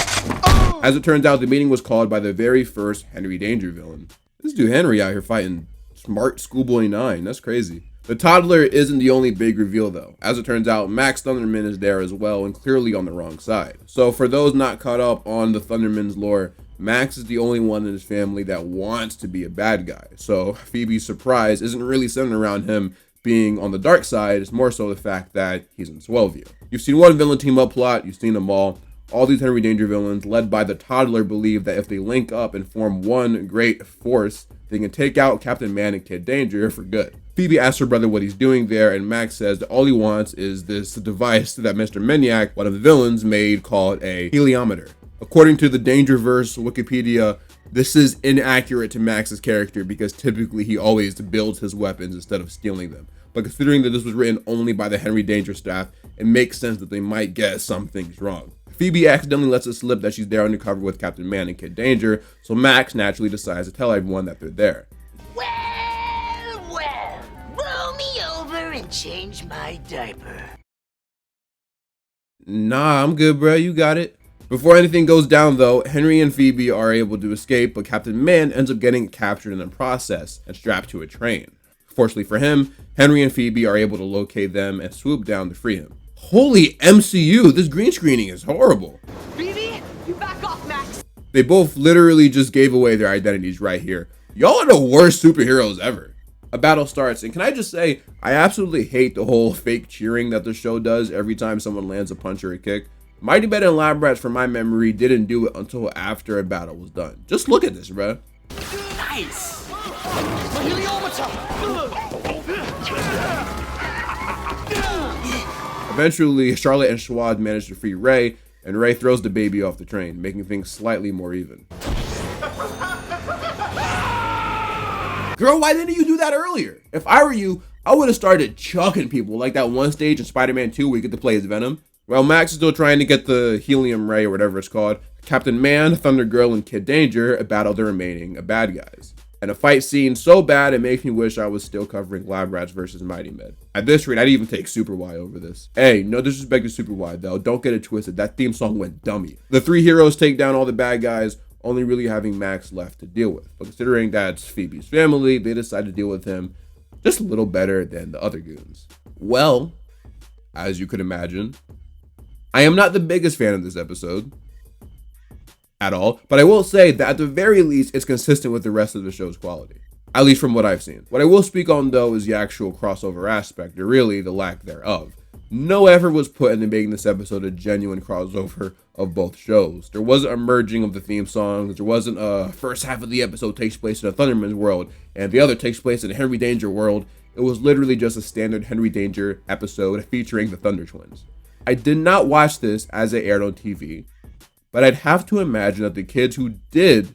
As it turns out, the meeting was called by the very first Henry Danger villain. This dude Henry out here fighting smart Schoolboy 9. That's crazy. The toddler isn't the only big reveal though. As it turns out, Max Thunderman is there as well and clearly on the wrong side. So for those not caught up on the Thunderman's lore, Max is the only one in his family that wants to be a bad guy. So Phoebe's surprise isn't really centered around him being on the dark side. It's more so the fact that he's in Swellview. You've seen one villain team up plot, you've seen them all. All these Henry Danger villains, led by the toddler, believe that if they link up and form one great force, they can take out Captain Man and Kid Danger for good. Phoebe asks her brother what he's doing there, and Max says that all he wants is this device that Mr. Maniac, one of the villains, made called a heliometer. According to the Dangerverse Wikipedia, this is inaccurate to Max's character because typically he always builds his weapons instead of stealing them. But considering that this was written only by the Henry Danger staff, it makes sense that they might get some things wrong. Phoebe accidentally lets it slip that she's there undercover with Captain Man and Kid Danger, so Max naturally decides to tell everyone that they're there. Well, roll me over and change my diaper. Nah, I'm good, bro. You got it. Before anything goes down, though, Henry and Phoebe are able to escape, but Captain Man ends up getting captured in the process and strapped to a train. Fortunately for him, Henry and Phoebe are able to locate them and swoop down to free him. Holy MCU, this green screening is horrible. Phoebe, you back off, Max. They both literally just gave away their identities right here. Y'all are the worst superheroes ever. A battle starts, and can I just say, I absolutely hate the whole fake cheering that the show does every time someone lands a punch or a kick. Mighty Ben and Lab Rats, from my memory, didn't do it until after a battle was done. Just look at this, bruh. Nice. Eventually, Charlotte and Schwad manage to free Ray, and Ray throws the baby off the train, making things slightly more even. Girl, why didn't you do that earlier? If I were you, I would have started chucking people like that one stage in Spider-Man 2 where you get to play as Venom. While Max is still trying to get the helium ray or whatever it's called, Captain Man, Thunder Girl, and Kid Danger battle the remaining bad guys. And a fight scene so bad it makes me wish I was still covering Lab Rats versus Mighty Med. At this rate, I'd even take Super Y over this. Hey, no disrespect to Super Y though, don't get it twisted, that theme song went dummy. The three heroes take down all the bad guys, only really having Max left to deal with. But considering that's Phoebe's family, they decide to deal with him just a little better than the other goons. Well, as you could imagine, I am not the biggest fan of this episode at all, but I will say that at the very least, it's consistent with the rest of the show's quality, at least from what I've seen. What I will speak on though is the actual crossover aspect, or really the lack thereof. No effort was put into making this episode a genuine crossover of both shows. There wasn't a merging of the theme songs. There wasn't a first half of the episode takes place in a Thunderman's world and the other takes place in a Henry Danger world. It was literally just a standard Henry Danger episode featuring the Thunder Twins. I did not watch this as it aired on TV, but I'd have to imagine that the kids who did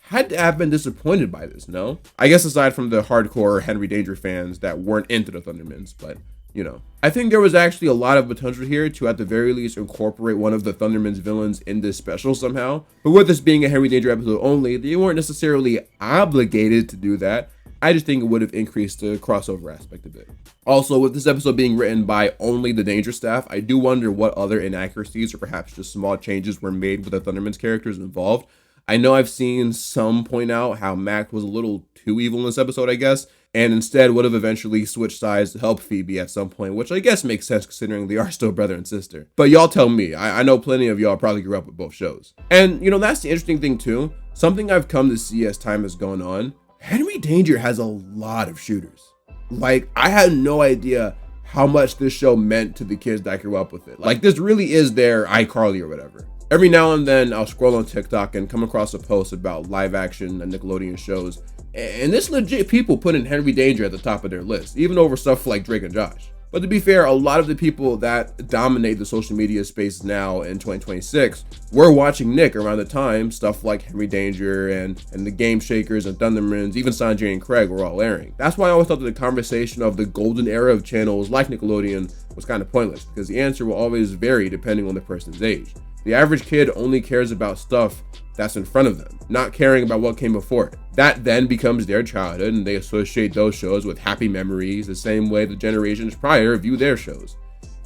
had to have been disappointed by this, no? I guess aside from the hardcore Henry Danger fans that weren't into the Thundermans, but you know. I think there was actually a lot of potential here to at the very least incorporate one of the Thunderman's villains in this special somehow. But with this being a Henry Danger episode only, they weren't necessarily obligated to do that. I just think it would have increased the crossover aspect a bit. Also, with this episode being written by only the Danger staff, I do wonder what other inaccuracies or perhaps just small changes were made with the Thunderman's characters involved. I know I've seen some point out how Mac was a little too evil in this episode, I guess, and instead would have eventually switched sides to help Phoebe at some point, which I guess makes sense considering they are still brother and sister. But y'all tell me, I know plenty of y'all probably grew up with both shows. And you know, that's the interesting thing too. Something I've come to see as time has gone on, Henry Danger has a lot of shooters. Like, I had no idea how much this show meant to the kids that grew up with it. Like, this really is their iCarly or whatever. Every now and then I'll scroll on TikTok and come across a post about live action and Nickelodeon shows, and it's legit people putting Henry Danger at the top of their list, even over stuff like Drake and Josh. But to be fair, a lot of the people that dominate the social media space now in 2026 were watching Nick around the time stuff like Henry Danger and the Game Shakers and Thundermans, even Sanjay and Craig were all airing. That's why I always thought that the conversation of the golden era of channels like Nickelodeon was kind of pointless, because the answer will always vary depending on the person's age. The average kid only cares about stuff that's in front of them, not caring about what came before it. That then becomes their childhood, and they associate those shows with happy memories the same way the generations prior view their shows.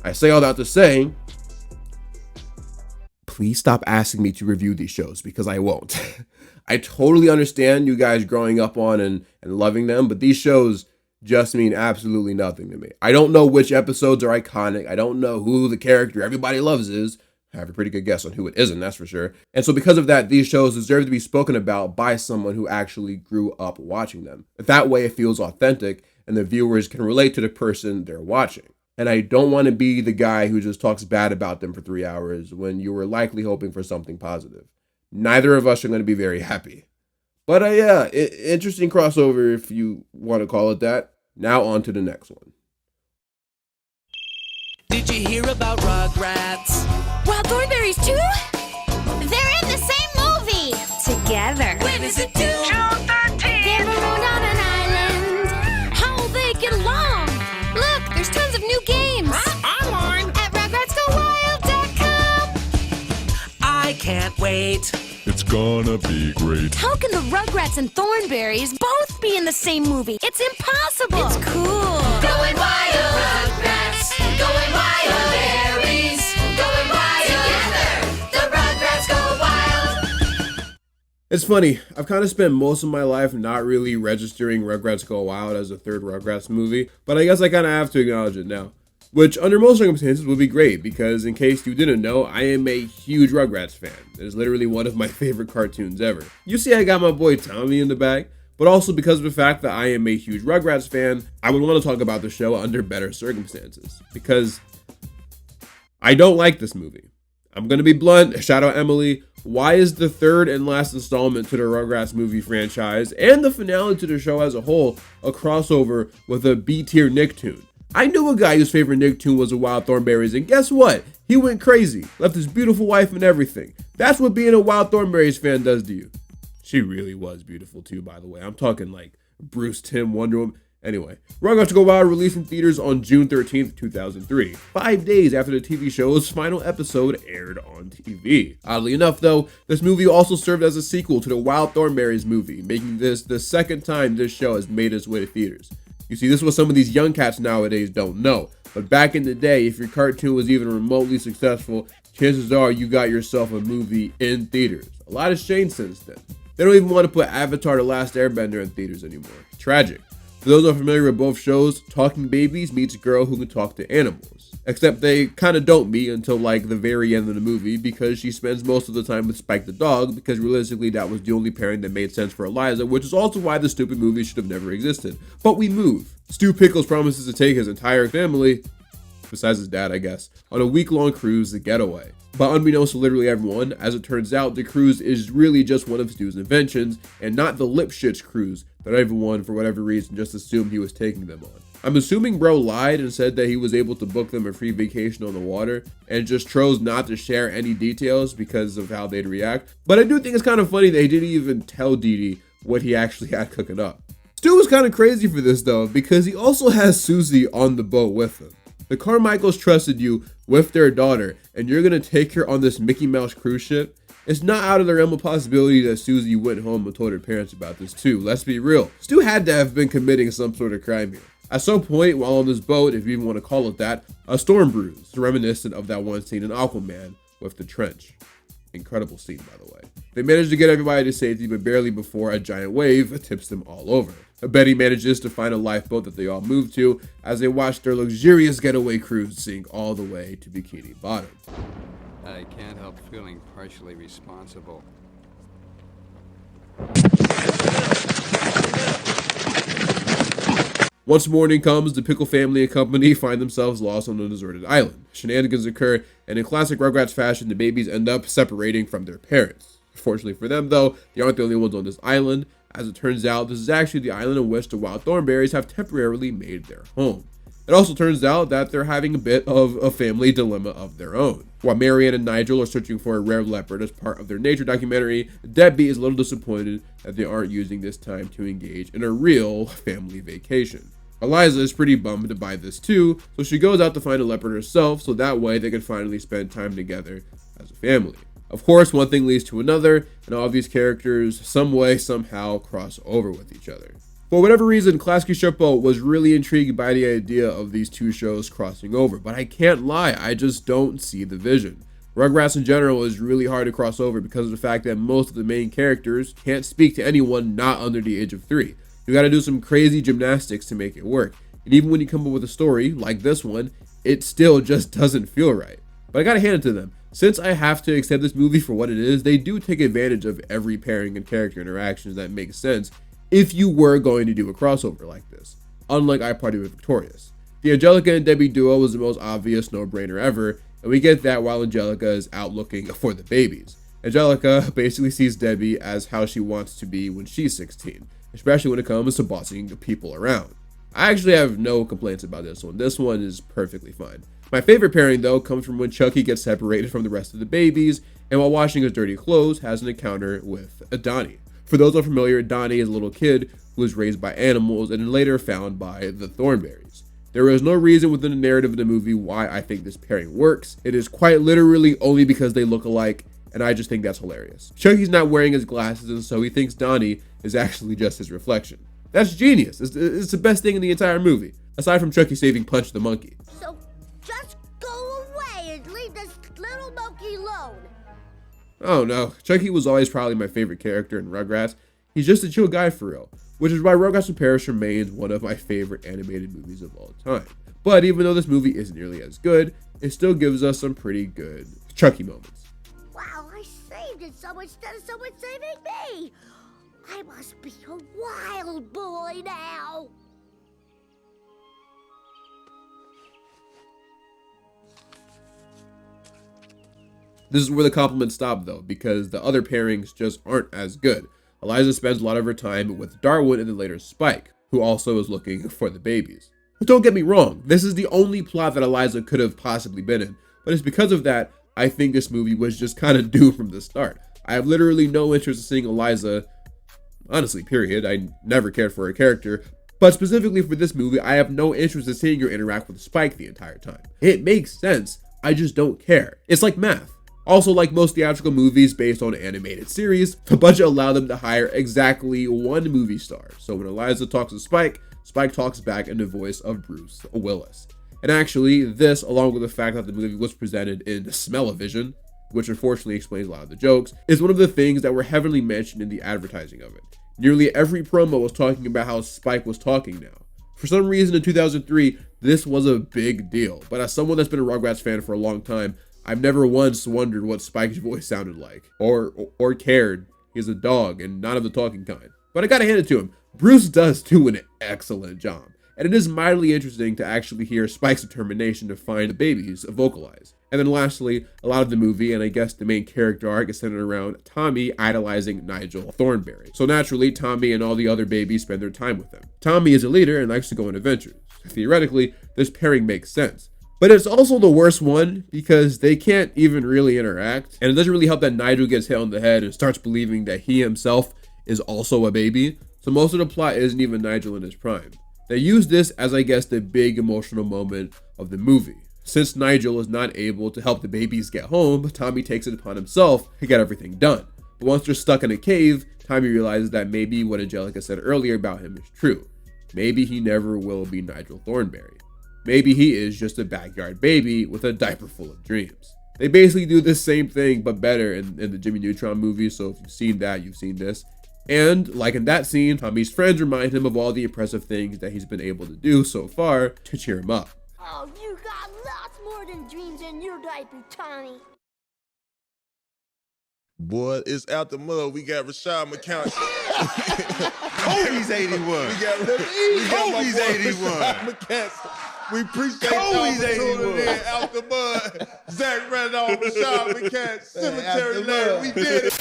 I say all that to say, please stop asking me to review these shows, because I won't. I totally understand you guys growing up on and loving them, but these shows just mean absolutely nothing to me. I don't know which episodes are iconic. I don't know who the character everybody loves is. I have a pretty good guess on who it isn't, that's for sure. And so because of that, these shows deserve to be spoken about by someone who actually grew up watching them. That way it feels authentic and the viewers can relate to the person they're watching. And I don't want to be the guy who just talks bad about them for 3 hours when you were likely hoping for something positive. Neither of us are going to be very happy. But yeah, interesting crossover if you want to call it that. Now on to the next one. Did you hear about Rugrats? Wild Thornberries too? They're in the same movie! Together. When is it due? June 13th! They're marooned on an island. How'll they get along? Look, there's tons of new games. Online! At rugratsgowild.com. I can't wait. It's gonna be great. How can the Rugrats and Thornberries both be in the same movie? It's impossible! It's cool! Going wild, Rugrats. Going wild, berries. Going wild together. The Rugrats go wild. It's funny, I've kind of spent most of my life not really registering Rugrats Go Wild as a third Rugrats movie, but I guess I kind of have to acknowledge it now. Which, under most circumstances, would be great, because in case you didn't know, I am a huge Rugrats fan. It is literally one of my favorite cartoons ever. You see I got my boy Tommy in the back, but also because of the fact that I am a huge Rugrats fan, I would want to talk about the show under better circumstances. Because I don't like this movie. I'm going to be blunt, shout out Emily. Why is the third and last installment to the Rugrats movie franchise, and the finale to the show as a whole, a crossover with a B-tier Nicktoon? I knew a guy whose favorite Nicktoon was a Wild Thornberries, and guess what? He went crazy, left his beautiful wife and everything. That's what being a Wild Thornberries fan does to you. She really was beautiful too, by the way. I'm talking like Bruce Timm, Wonder Woman. Anyway, Rugrats Go Wild released in theaters on June 13th, 2003, 5 days after the TV show's final episode aired on TV. Oddly enough, though, this movie also served as a sequel to the Wild Thornberries movie, making this the second time this show has made its way to theaters. You see, this is what some of these young cats nowadays don't know. But back in the day, if your cartoon was even remotely successful, chances are you got yourself a movie in theaters. A lot has changed since then. They don't even want to put Avatar: The Last Airbender in theaters anymore. Tragic. For those unfamiliar with both shows, Talking Babies meets a girl who can talk to animals. Except they kind of don't meet until like the very end of the movie, because she spends most of the time with Spike the dog, because realistically that was the only pairing that made sense for Eliza, which is also why the stupid movie should have never existed. But we move. Stu Pickles promises to take his entire family besides his dad, I guess, on a week-long cruise, The Getaway. But unbeknownst to literally everyone, as it turns out, the cruise is really just one of Stu's inventions, and not the Lipschitz cruise that everyone, for whatever reason, just assumed he was taking them on. I'm assuming bro lied and said that he was able to book them a free vacation on the water, and just chose not to share any details because of how they'd react. But I do think it's kind of funny that he didn't even tell Dee Dee what he actually had cooking up. Stu was kind of crazy for this though, because he also has Susie on the boat with him. The Carmichaels trusted you with their daughter, and you're gonna take her on this Mickey Mouse cruise ship? It's not out of the realm of possibility that Susie went home and told her parents about this too. Let's be real. Stu had to have been committing some sort of crime here. At some point while on this boat, if you even want to call it that, a storm brews, reminiscent of that one scene in Aquaman with the trench. Incredible scene, by the way. They manage to get everybody to safety, but barely before a giant wave tips them all over. Betty manages to find a lifeboat that they all move to as they watch their luxurious getaway cruise sink all the way to Bikini Bottom. I can't help feeling partially responsible. Once morning comes, the Pickle family and company find themselves lost on a deserted island. Shenanigans occur, and in classic Rugrats fashion, the babies end up separating from their parents. Fortunately for them, though, they aren't the only ones on this island. As it turns out, this is actually the island in which the wild thornberries have temporarily made their home. It also turns out that they're having a bit of a family dilemma of their own. While Marianne and Nigel are searching for a rare leopard as part of their nature documentary, Debbie is a little disappointed that they aren't using this time to engage in a real family vacation. Eliza is pretty bummed by this too, so she goes out to find a leopard herself so that way they can finally spend time together as a family. Of course, one thing leads to another, and all of these characters, some way, somehow, cross over with each other. For whatever reason, Klasky Shupo was really intrigued by the idea of these two shows crossing over, but I can't lie, I just don't see the vision. Rugrats in general is really hard to cross over because of the fact that most of the main characters can't speak to anyone not under the age of 3. You gotta do some crazy gymnastics to make it work, and even when you come up with a story, like this one, it still just doesn't feel right. But I gotta hand it to them. Since I have to accept this movie for what it is, they do take advantage of every pairing and character interactions that make sense if you were going to do a crossover like this, unlike iParty with Victorious. The Angelica and Debbie duo was the most obvious no-brainer ever, and we get that while Angelica is out looking for the babies. Angelica basically sees Debbie as how she wants to be when she's 16, especially when it comes to bossing people around. I actually have no complaints about this one. This one is perfectly fine. My favorite pairing though comes from when Chucky gets separated from the rest of the babies and while washing his dirty clothes has an encounter with Donnie. For those unfamiliar, Donnie is a little kid who was raised by animals and then later found by the Thornberrys. There is no reason within the narrative of the movie why I think this pairing works. It is quite literally only because they look alike, and I just think that's hilarious. Chucky's not wearing his glasses, and so he thinks Donnie is actually just his reflection. That's genius. It's the best thing in the entire movie, aside from Chucky saving Punch the monkey. So just go away and leave this little monkey alone. Oh no, Chucky was always probably my favorite character in Rugrats. He's just a chill guy for real, which is why Rugrats in Paris remains one of my favorite animated movies of all time. But even though this movie isn't nearly as good, it still gives us some pretty good Chucky moments. Wow, I saved it so instead of someone saving me. I must be a wild boy now. This is where the compliments stop though, because the other pairings just aren't as good. Eliza spends a lot of her time with Darwin and then later Spike, who also is looking for the babies. But don't get me wrong, this is the only plot that Eliza could have possibly been in, but it's because of that I think this movie was just kind of doomed from the start. I have literally no interest in seeing Eliza, honestly, period. I never cared for her character, but specifically for this movie, I have no interest in seeing her interact with Spike the entire time. It makes sense, I just don't care. It's like math. Also, like most theatrical movies based on animated series, the budget allowed them to hire exactly one movie star. So when Eliza talks to Spike, Spike talks back in the voice of Bruce Willis. And actually, this, along with the fact that the movie was presented in Smell-O-Vision, which unfortunately explains a lot of the jokes, is one of the things that were heavily mentioned in the advertising of it. Nearly every promo was talking about how Spike was talking now. For some reason in 2003, this was a big deal, but as someone that's been a Rugrats fan for a long time, I've never once wondered what Spike's voice sounded like, or cared. He's a dog and not of the talking kind. But I gotta hand it to him. Bruce does do an excellent job. and it is mildly interesting to actually hear Spike's determination to find the babies vocalized. And then lastly, a lot of the movie, and I guess the main character arc, is centered around Tommy idolizing Nigel Thornberry. So naturally, Tommy and all the other babies spend their time with him. Tommy is a leader and likes to go on adventures. Theoretically, this pairing makes sense. But it's also the worst one because they can't even really interact. And it doesn't really help that Nigel gets hit on the head and starts believing that he himself is also a baby. So most of the plot isn't even Nigel in his prime. They use this as, I guess, the big emotional moment of the movie. Since Nigel is not able to help the babies get home, Tommy takes it upon himself to get everything done. But once they're stuck in a cave, Tommy realizes that maybe what Angelica said earlier about him is true. Maybe he never will be Nigel Thornberry. Maybe he is just a backyard baby with a diaper full of dreams. They basically do the same thing but better in the Jimmy Neutron movie, so if you've seen that, you've seen this. And like in that scene, Tommy's friends remind him of all the impressive things that he's been able to do so far to cheer him up. Oh, you got lots more than dreams in your diaper, Tommy. Boy, it's out the mud. We got Rashad McCown. Kobe's 81. We got Kobe's 81. We appreciate Kobe's y'all for 81. tuning in. Out the mud. Zach Randolph, Rashad McCown, Cemetery Lane. We did it.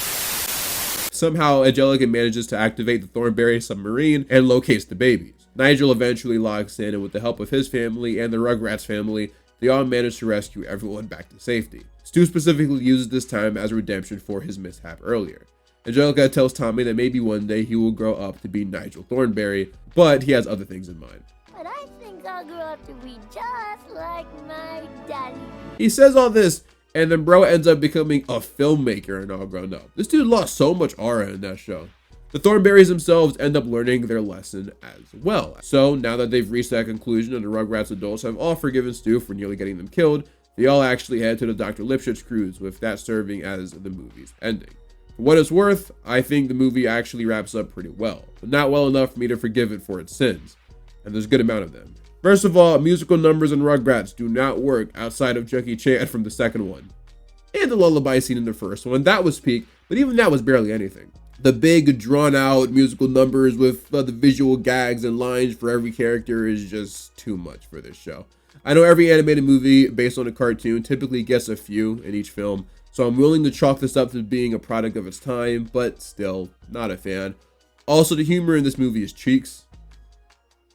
Somehow, Angelica manages to activate the Thornberry submarine and locates the babies. Nigel eventually locks in, and with the help of his family and the Rugrats family, they all manage to rescue everyone back to safety. Stu specifically uses this time as redemption for his mishap earlier. Angelica tells Tommy that maybe one day he will grow up to be Nigel Thornberry, but he has other things in mind. But I think I'll grow up to be just like my daddy. He says all this, and then bro ends up becoming a filmmaker and all grown up. This dude lost so much aura in that show. The Thornberrys themselves end up learning their lesson as well. So now that they've reached that conclusion and the Rugrats adults have all forgiven Stu for nearly getting them killed, they all actually head to the Dr. Lipschitz cruise, with that serving as the movie's ending. For what it's worth, I think the movie actually wraps up pretty well, but not well enough for me to forgive it for its sins. And there's a good amount of them. First of all, musical numbers in Rugrats do not work outside of Jackie Chan from the second one. And the lullaby scene in the first one, that was peak, but even that was barely anything. The big drawn out musical numbers with the visual gags and lines for every character is just too much for this show. I know every animated movie based on a cartoon typically gets a few in each film, so I'm willing to chalk this up to being a product of its time, but still, not a fan. Also, the humor in this movie is cheeks.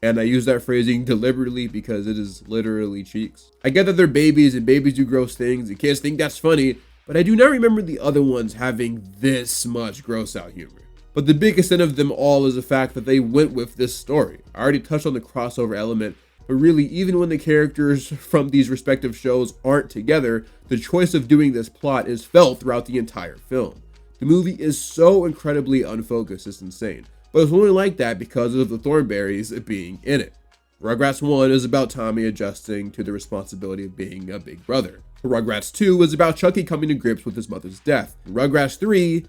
And I use that phrasing deliberately because it is literally cheeks. I get that they're babies and babies do gross things and kids think that's funny, but I do not remember the other ones having this much gross out humor. But the biggest sin of them all is the fact that they went with this story. I already touched on the crossover element, but really, even when the characters from these respective shows aren't together, the choice of doing this plot is felt throughout the entire film. The movie is so incredibly unfocused, it's insane. But it's only like that because of the Thornberrys being in it. Rugrats 1 is about Tommy adjusting to the responsibility of being a big brother. Rugrats 2 is about Chucky coming to grips with his mother's death. Rugrats 3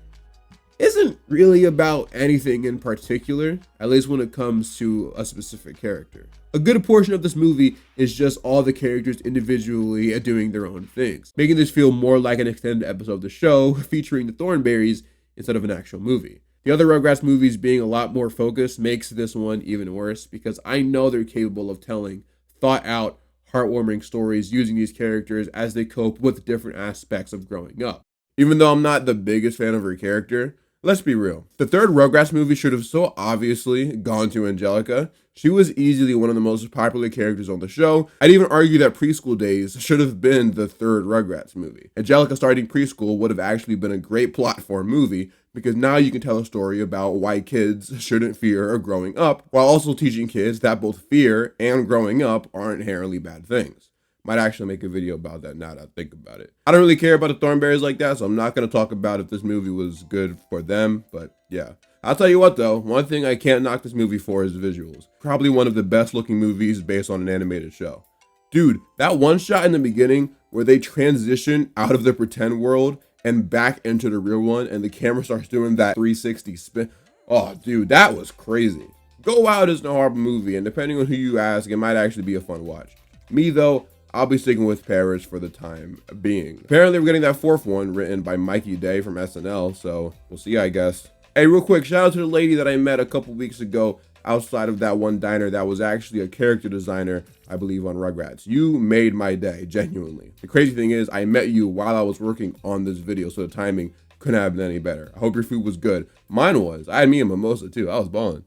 isn't really about anything in particular, at least when it comes to a specific character. A good portion of this movie is just all the characters individually doing their own things, making this feel more like an extended episode of the show featuring the Thornberrys instead of an actual movie. The other Rugrats movies being a lot more focused makes this one even worse because I know they're capable of telling thought out, heartwarming stories using these characters as they cope with different aspects of growing up. Even though I'm not the biggest fan of her character, let's be real. The third Rugrats movie should have so obviously gone to Angelica. She was easily one of the most popular characters on the show. I'd even argue that Preschool Days should have been the third Rugrats movie. Angelica starting preschool would have actually been a great plot for a movie because now you can tell a story about why kids shouldn't fear growing up while also teaching kids that both fear and growing up are inherently bad things. Might actually make a video about that now that I think about it. I don't really care about the Thornberrys like that, so I'm not going to talk about if this movie was good for them, but yeah. I'll tell you what though, one thing I can't knock this movie for is visuals. Probably one of the best looking movies based on an animated show. Dude, that one shot in the beginning where they transition out of the pretend world and back into the real one and the camera starts doing that 360 spin. Oh dude, that was crazy. Go Wild isn't a horrible movie, and depending on who you ask, it might actually be a fun watch. Me though, I'll be sticking with Paris for the time being. Apparently we're getting that fourth one written by Mikey Day from SNL, so we'll see, I guess. Hey, real quick, shout out to the lady that I met a couple weeks ago outside of that one diner that was actually a character designer, I believe, on Rugrats. You made my day, genuinely. The crazy thing is, I met you while I was working on this video, so the timing couldn't have been any better. I hope your food was good. Mine was. I had me a mimosa too. I was balling.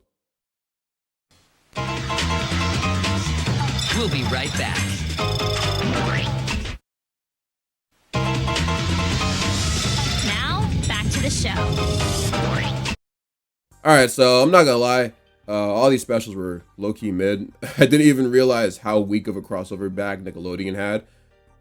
We'll be right back. Now, back to the show. Alright, so I'm not gonna lie. All these specials were low-key mid. I didn't even realize how weak of a crossover bag Nickelodeon had.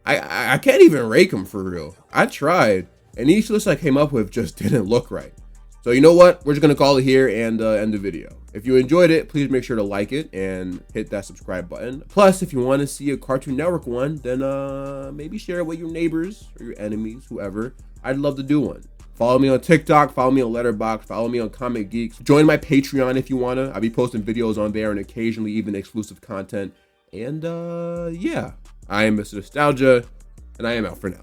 I can't even rake them for real. I tried, and each list I came up with just didn't look right. So you know what? We're just gonna call it here and end the video. If you enjoyed it, please make sure to like it and hit that subscribe button. Plus, if you want to see a Cartoon Network one, then maybe share it with your neighbors or your enemies, whoever. I'd love to do one. Follow me on TikTok, follow me on Letterboxd, follow me on Comic Geeks. Join my Patreon if you wanna. I'll be posting videos on there and occasionally even exclusive content. And yeah, I am Mr. Nostalgia, and I am out for now.